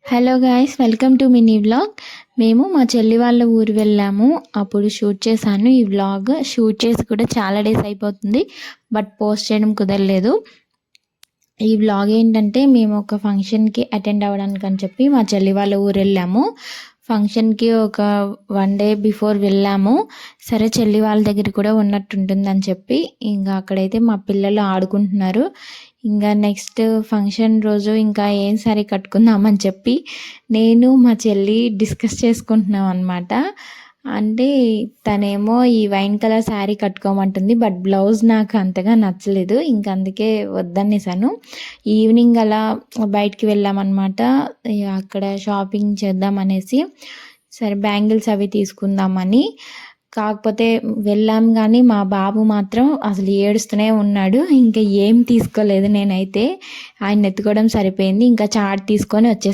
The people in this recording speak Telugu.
Hello guys, welcome to mini vlog. మేము మా చెల్లి వాళ్ళ ఊరు వెళ్ళాము, అప్పుడు షూట్ చేశాను. ఈ వ్లాగ్ షూట్ చేసి కూడా చాలా డేస్ అయిపోతుంది, బట్ పోస్ట్ చేయడం కుదరలేదు. ఈ వ్లాగ్ ఏంటంటే, మేము ఒక ఫంక్షన్కి అటెండ్ అవ్వడానికి అని చెప్పి మా చెల్లి వాళ్ళ ఊరు వెళ్ళాము. ఫంక్షన్కి ఒక 1 డే బిఫోర్ వెళ్ళాము. సరే, చెల్లి వాళ్ళ దగ్గర కూడా ఉన్నట్టుంటుందని చెప్పి ఇంకా అక్కడైతే మా పిల్లలు ఆడుకుంటున్నారు. ఇంకా నెక్స్ట్ ఫంక్షన్ రోజు ఇంకా ఏం సారీ కట్టుకుందామని చెప్పి నేను మా చెల్లి డిస్కస్ చేసుకుంటున్నాం అనమాట. అంటే తనేమో ఈ వైన్ కలర్ శారీ కట్టుకోమంటుంది, బట్ బ్లౌజ్ నాకు అంతగా నచ్చలేదు. ఇంక అందుకే వద్దనేసాను. ఈవినింగ్ అలా బయటికి వెళ్ళామన్నమాట. అక్కడ షాపింగ్ చేద్దామనేసి, సరే బ్యాంగిల్స్ అవి తీసుకుందామని. కాకపోతే వెళ్ళాం కానీ మా బాబు మాత్రం అసలు ఏడుస్తూనే ఉన్నాడు. ఇంకా ఏం తీసుకోలేదు నేనైతే. ఆయన ఎత్తుకోవడం సరిపోయింది. ఇంకా చాట్ తీసుకొని వచ్చేసి